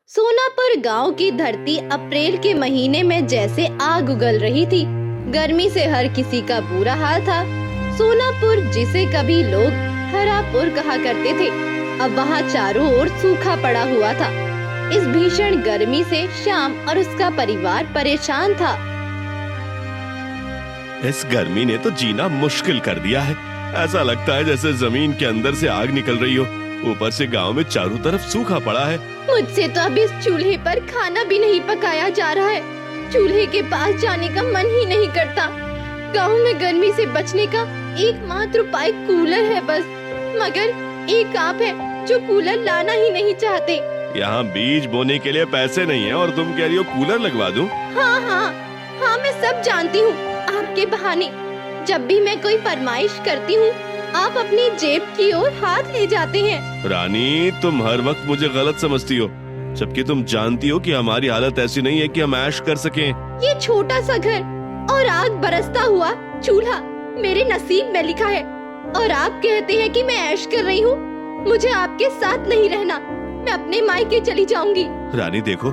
सोनापुर गांव की धरती अप्रैल के महीने में जैसे आग उगल रही थी। गर्मी से हर किसी का बुरा हाल था। सोनापुर, जिसे कभी लोग हरापुर कहा करते थे, अब वहाँ चारों ओर सूखा पड़ा हुआ था। इस भीषण गर्मी से श्याम और उसका परिवार परेशान था। इस गर्मी ने तो जीना मुश्किल कर दिया है। ऐसा लगता है जैसे जमीन के अंदर से आग निकल रही हो। ऊपर से गांव में चारों तरफ सूखा पड़ा है। मुझसे तो अब इस चूल्हे पर खाना भी नहीं पकाया जा रहा है। चूल्हे के पास जाने का मन ही नहीं करता। गांव में गर्मी से बचने का एकमात्र उपाय कूलर है बस, मगर एक आप है जो कूलर लाना ही नहीं चाहते। यहाँ बीज बोने के लिए पैसे नहीं है और तुम कह रही हो कूलर लगवा दूं? हाँ, मैं सब जानती हूँ। आपके बहाने जब भी मैं कोई फरमाइश करती हूँ, आप अपनी जेब की ओर हाथ ले जाते हैं। रानी, तुम हर वक्त मुझे गलत समझती हो, जबकि तुम जानती हो कि हमारी हालत ऐसी नहीं है कि हम ऐश कर सकें। ये छोटा सा घर और आग बरसता हुआ चूल्हा मेरे नसीब में लिखा है, और आप कहते हैं कि मैं ऐश कर रही हूँ। मुझे आपके साथ नहीं रहना, मैं अपने मायके चली जाऊंगी। रानी देखो,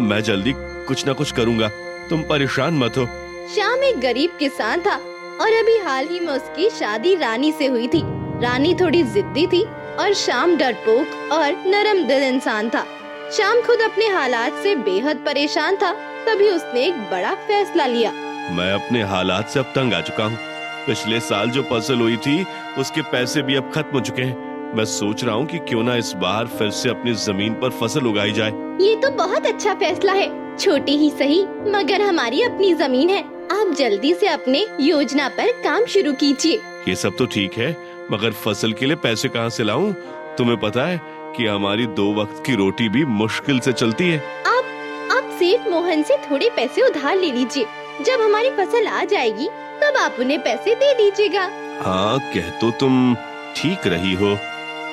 मैं जल्दी कुछ न कुछ करूँगा, तुम परेशान मत हो। श्याम एक गरीब किसान था और अभी हाल ही में उसकी शादी रानी से हुई थी। रानी थोड़ी जिद्दी थी और श्याम डरपोक और नरम दिल इंसान था। श्याम खुद अपने हालात से बेहद परेशान था, तभी उसने एक बड़ा फैसला लिया। मैं अपने हालात से अब तंग आ चुका हूँ। पिछले साल जो फसल हुई थी उसके पैसे भी अब खत्म हो चुके हैं। मैं सोच रहा हूँ कि क्यों ना इस बार फिर से अपनी जमीन पर फसल उगाई जाए। ये तो बहुत अच्छा फैसला है। छोटी ही सही, मगर हमारी अपनी जमीन है। आप जल्दी से अपने योजना पर काम शुरू कीजिए। ये सब तो ठीक है, मगर फसल के लिए पैसे कहाँ से लाऊं? तुम्हें पता है कि हमारी 2 वक्त की रोटी भी मुश्किल से चलती है। आप सेठ मोहन से थोड़े पैसे उधार ले लीजिए। जब हमारी फसल आ जाएगी तब आप उन्हें पैसे दे दीजिएगा। हाँ, कह तो तुम ठीक रही हो।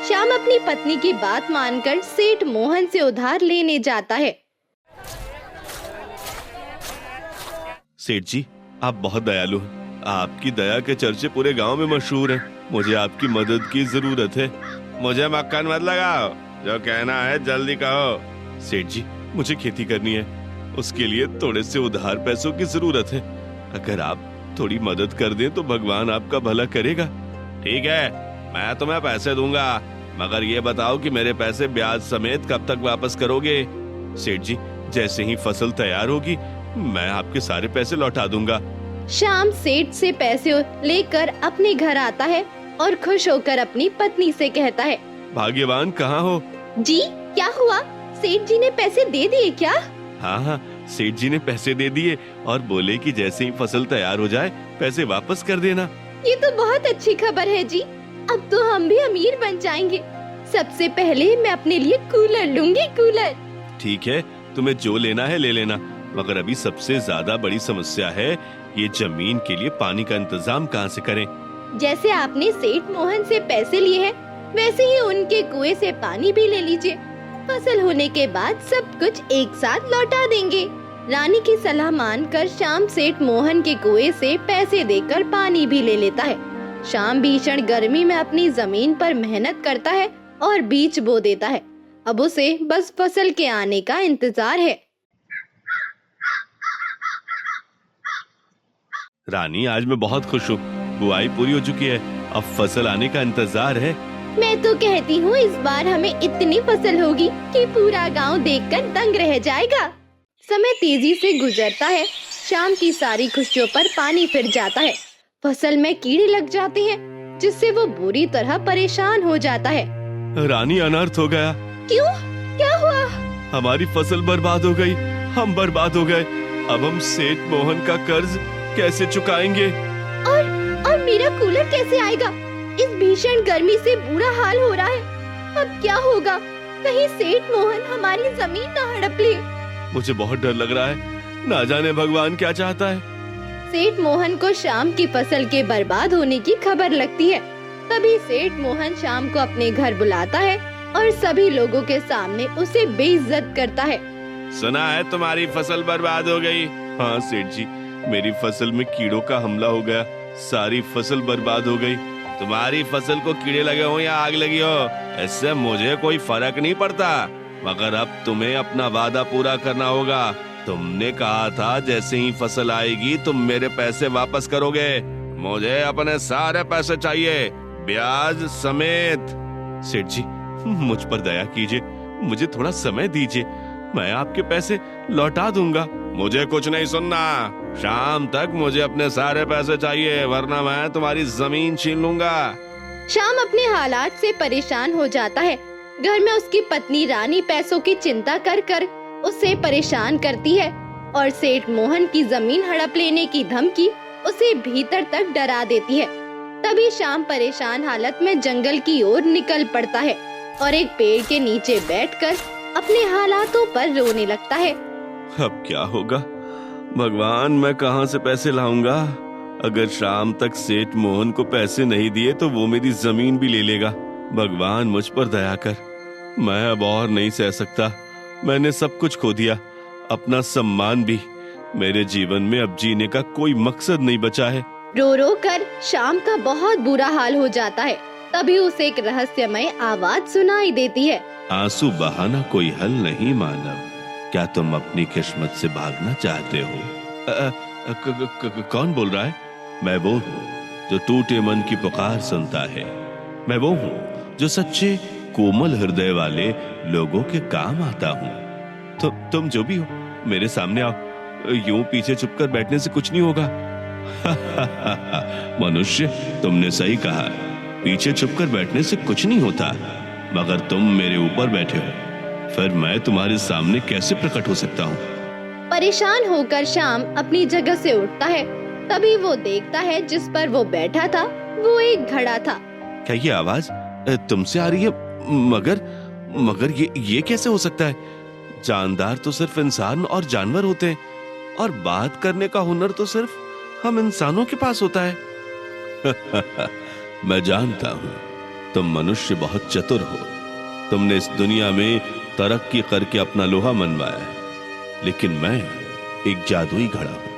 श्याम अपनी पत्नी की बात मानकर सेठ मोहन से उधार लेने जाता है। सेठ जी, आप बहुत दयालु हैं। आपकी दया के चर्चे पूरे गांव में मशहूर हैं। मुझे आपकी मदद की जरूरत है। मुझे मक्खन मत लगाओ, जो कहना है जल्दी कहो। सेठ जी, मुझे खेती करनी है, उसके लिए थोड़े से उधार पैसों की जरूरत है। अगर आप थोड़ी मदद कर दें तो भगवान आपका भला करेगा। ठीक है, मैं तुम्हें पैसे दूंगा, मगर ये बताओ कि मेरे पैसे ब्याज समेत कब तक वापस करोगे? सेठ जी, जैसे ही फसल तैयार होगी मैं आपके सारे पैसे लौटा दूंगा। श्याम सेठ से पैसे लेकर अपने घर आता है और खुश होकर अपनी पत्नी से कहता है, भाग्यवान कहाँ हो? जी, क्या हुआ? सेठ जी ने पैसे दे दिए क्या? हाँ, सेठ जी ने पैसे दे दिए और बोले कि जैसे ही फसल तैयार हो जाए पैसे वापस कर देना। ये तो बहुत अच्छी खबर है जी। अब तो हम भी अमीर बन जाएंगे। सबसे पहले मैं अपने लिए कूलर लूंगी, कूलर। ठीक है, तुम्हें जो लेना है ले लेना, मगर अभी सबसे ज्यादा बड़ी समस्या है ये जमीन के लिए पानी का इंतजाम कहाँ से करें? जैसे आपने सेठ मोहन से पैसे लिए हैं, वैसे ही उनके कुएं से पानी भी ले लीजिए। फसल होने के बाद सब कुछ एक साथ लौटा देंगे। रानी की सलाह मानकर श्याम सेठ मोहन के कुएं से पैसे देकर पानी भी ले लेता है। श्याम भीषण गर्मी में अपनी जमीन पर मेहनत करता है और बीज बो देता है। अब उसे बस फसल के आने का इंतजार है। रानी, आज मैं बहुत खुश हूँ। बुआई पूरी हो चुकी है, अब फसल आने का इंतजार है। मैं तो कहती हूँ इस बार हमें इतनी फसल होगी कि पूरा गांव देखकर दंग रह जाएगा। समय तेजी से गुजरता है। शाम की सारी खुशियों पर पानी फिर जाता है। फसल में कीड़े लग जाते हैं, जिससे वो बुरी तरह परेशान हो जाता है। रानी, अनर्थ हो गया। क्यों? क्या हुआ? हमारी फसल बर्बाद हो गई, हम बर्बाद हो गए। अब हम सेठ मोहन का कर्ज कैसे चुकाएंगे? और मेरा कूलर कैसे आएगा? इस भीषण गर्मी से बुरा हाल हो रहा है। अब क्या होगा? कहीं सेठ मोहन हमारी जमीन न हड़प ले। मुझे बहुत डर लग रहा है, ना जाने भगवान क्या चाहता है। सेठ मोहन को शाम की फसल के बर्बाद होने की खबर लगती है। तभी सेठ मोहन शाम को अपने घर बुलाता है और सभी लोगों के सामने उसे बेइज्जत करता है। सुना है तुम्हारी फसल बर्बाद हो गई? हाँ सेठ जी, मेरी फसल में कीड़ों का हमला हो गया, सारी फसल बर्बाद हो गई। तुम्हारी फसल को कीड़े लगे हो या आग लगी हो, इससे मुझे कोई फर्क नहीं पड़ता, मगर अब तुम्हें अपना वादा पूरा करना होगा। तुमने कहा था जैसे ही फसल आएगी तुम मेरे पैसे वापस करोगे। मुझे अपने सारे पैसे चाहिए, ब्याज समेत। सेठ जी, मुझ पर दया कीजिए, मुझे थोड़ा समय दीजिए, मैं आपके पैसे लौटा दूंगा। मुझे कुछ नहीं सुनना, शाम तक मुझे अपने सारे पैसे चाहिए, वरना मैं तुम्हारी जमीन छीन लूंगा। श्याम अपने हालात से परेशान हो जाता है। घर में उसकी पत्नी रानी पैसों की चिंता कर कर उसे परेशान करती है और सेठ मोहन की जमीन हड़प लेने की धमकी उसे भीतर तक डरा देती है। तभी श्याम परेशान हालत में जंगल की ओर निकल पड़ता है और एक पेड़ के नीचे बैठकर अपने हालातों पर रोने लगता है। अब क्या होगा भगवान, मैं कहाँ से पैसे लाऊंगा? अगर शाम तक सेठ मोहन को पैसे नहीं दिए तो वो मेरी जमीन भी ले लेगा। भगवान मुझ पर दया कर, मैं अब और नहीं सह सकता। मैंने सब कुछ खो दिया, अपना सम्मान भी। मेरे जीवन में अब जीने का कोई मकसद नहीं बचा है। रो रो कर श्याम का बहुत बुरा हाल हो जाता है। तभी उसे एक रहस्यमय आवाज सुनाई देती है। आंसू बहाना कोई हल नहीं मानव, क्या तुम अपनी किस्मत से भागना चाहते हो? कौन बोल रहा है? मैं वो हूँ जो टूटे मन की पुकार सुनता है। मैं वो हूँ जो सच्चे कोमल हृदय वाले लोगों के काम आता हूँ। तो तुम जो भी हो मेरे सामने आओ, यूं पीछे छुपकर बैठने से कुछ नहीं होगा। मनुष्य, तुमने सही कहा, पीछे छुपकर बैठने से कुछ नहीं होता, मगर तुम मेरे ऊपर बैठे हो, फिर मैं तुम्हारे सामने कैसे प्रकट हो सकता हूँ? परेशान होकर श्याम अपनी जगह से उठता है। तभी वो देखता है जिस पर वो बैठा था वो एक घड़ा था। क्या ये आवाज तुमसे आ रही है? मगर ये कैसे हो सकता है? जानदार तो सिर्फ इंसान और जानवर होते हैं, और बात करने का हुनर तो सिर्फ हम इंसानों के पास होता है। मैं जानता हूँ तुम मनुष्य बहुत चतुर हो। तुमने इस दुनिया में तरक्की करके अपना लोहा मनवाया है, लेकिन मैं एक जादुई घड़ा हूँ।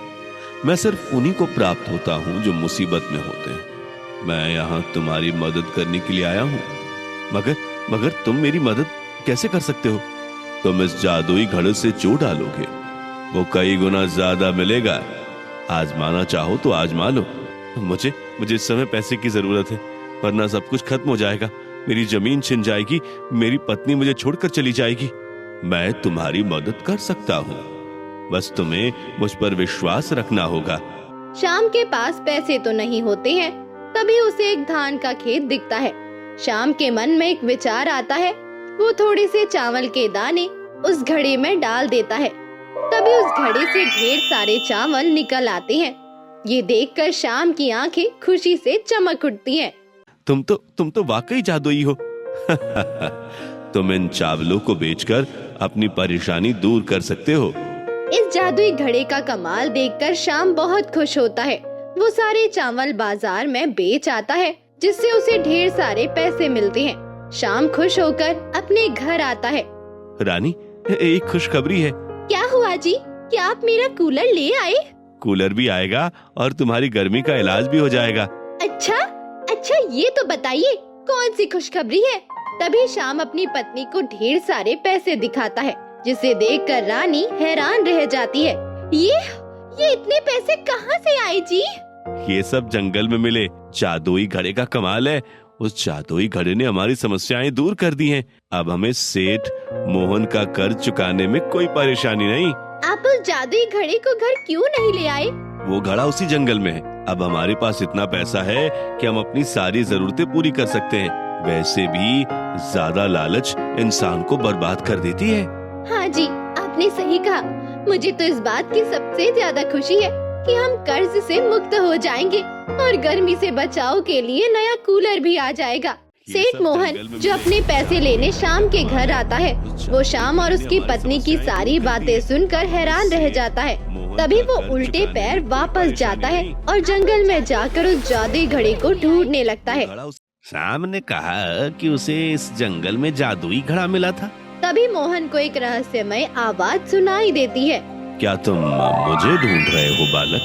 मैं सिर्फ उन्हीं को प्राप्त होता हूँ जो मुसीबत में होते हैं। मैं यहाँ तुम्हारी मदद करने के लिए आया हूँ, मगर तुम मेरी मदद कैसे कर सकते हो? तुम इस जादुई घड़े से जो डालोगे वो कई गुना ज्यादा मिलेगा। आजमाना चाहो तो आजमा लो। मुझे इस समय पैसे की जरूरत है, वरना सब कुछ खत्म हो जाएगा। मेरी जमीन छिन जाएगी, मेरी पत्नी मुझे छोड़कर चली जाएगी। मैं तुम्हारी मदद कर सकता हूँ, बस तुम्हें मुझ पर विश्वास रखना होगा। श्याम के पास पैसे तो नहीं होते हैं। तभी उसे एक धान का खेत दिखता है। श्याम के मन में एक विचार आता है। वो थोड़े से चावल के दाने उस घड़े में डाल देता है। तभी उस घड़े से ढेर सारे चावल निकल आते हैं। ये देखकर श्याम की आंखें खुशी से चमक उठती हैं। तुम तो वाकई जादुई हो। तुम इन चावलों को बेचकर अपनी परेशानी दूर कर सकते हो। इस जादुई घड़े का कमाल देखकर श्याम बहुत खुश होता है। वो सारे चावल बाजार में बेच आता है, जिससे उसे ढेर सारे पैसे मिलते हैं। श्याम खुश होकर अपने घर आता है। रानी, एक खुशखबरी है। क्या हुआ जी? क्या आप मेरा कूलर ले आए? कूलर भी आएगा और तुम्हारी गर्मी का इलाज भी हो जाएगा। अच्छा, ये तो बताइए कौन सी खुशखबरी है? तभी श्याम अपनी पत्नी को ढेर सारे पैसे दिखाता है, जिसे देखकर रानी हैरान रह जाती है। ये इतने पैसे कहाँ से आए जी? ये सब जंगल में मिले जादुई घड़े का कमाल है। उस जादुई घड़े ने हमारी समस्याएं दूर कर दी हैं। अब हमें सेठ मोहन का कर्ज चुकाने में कोई परेशानी नहीं। आप उस जादुई घड़े को घर क्यों नहीं ले आए? वो घड़ा उसी जंगल में है। अब हमारे पास इतना पैसा है कि हम अपनी सारी जरूरतें पूरी कर सकते हैं। वैसे भी ज्यादा लालच इंसान को बर्बाद कर देती है। हाँ जी, आपने सही कहा। मुझे तो इस बात की सबसे ज्यादा खुशी है कि हम कर्ज से मुक्त हो जाएंगे और गर्मी से बचाव के लिए नया कूलर भी आ जाएगा। सेठ मोहन जो अपने पैसे लेने श्याम के घर आता है, वो श्याम और उसकी पत्नी की सारी बातें सुनकर हैरान रह जाता है। तभी वो उल्टे पैर वापस जाता है और जंगल में जाकर उस जादुई घड़े को ढूंढने लगता है। श्याम ने कहा कि उसे इस जंगल में जादुई घड़ा मिला था। तभी मोहन को एक रहस्यमय आवाज सुनाई देती है। क्या तुम मुझे ढूंढ रहे हो बालक?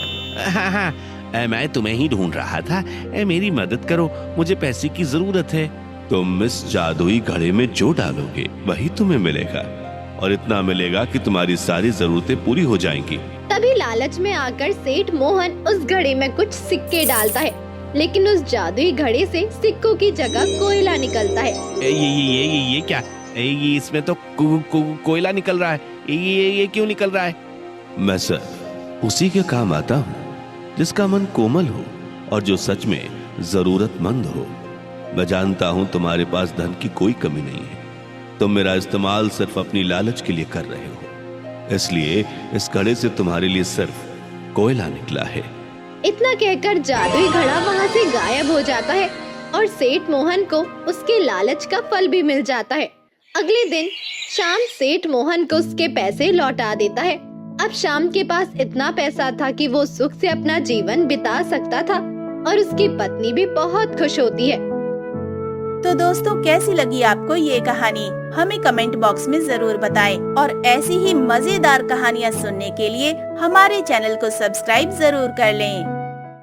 हाँ, मैं तुम्हें ही ढूंढ रहा था। मेरी मदद करो, मुझे पैसे की जरूरत है। तुम इस जादुई घड़े में जो डालोगे वही तुम्हें मिलेगा, और इतना मिलेगा कि तुम्हारी सारी जरूरतें पूरी हो जाएंगी। तभी लालच में आकर सेठ मोहन उस घड़े में कुछ सिक्के डालता है, लेकिन उस जादुई घड़े से सिक्कों की जगह कोयला निकलता है। ये क्या? ये इसमें तो कोयला निकल रहा है। ये क्यों निकल रहा है? मैं सिर्फ उसी के काम आता हूँ जिसका मन कोमल हो और जो सच में जरूरतमंद हो। मैं जानता हूँ तुम्हारे पास धन की कोई कमी नहीं है, तुम मेरा इस्तेमाल सिर्फ अपनी लालच के लिए कर रहे हो, इसलिए इस घड़े से तुम्हारे लिए सिर्फ कोयला निकला है। इतना कहकर जादुई घड़ा वहाँ से गायब हो जाता है और सेठ मोहन को उसके लालच का फल भी मिल जाता है। अगले दिन शाम सेठ मोहन को उसके पैसे लौटा देता है। अब शाम के पास इतना पैसा था कि वो सुख से अपना जीवन बिता सकता था और उसकी पत्नी भी बहुत खुश होती है। तो दोस्तों, कैसी लगी आपको ये कहानी? हमें कमेंट बॉक्स में जरूर बताएं और ऐसी ही मजेदार कहानियाँ सुनने के लिए हमारे चैनल को सब्सक्राइब जरूर कर लें।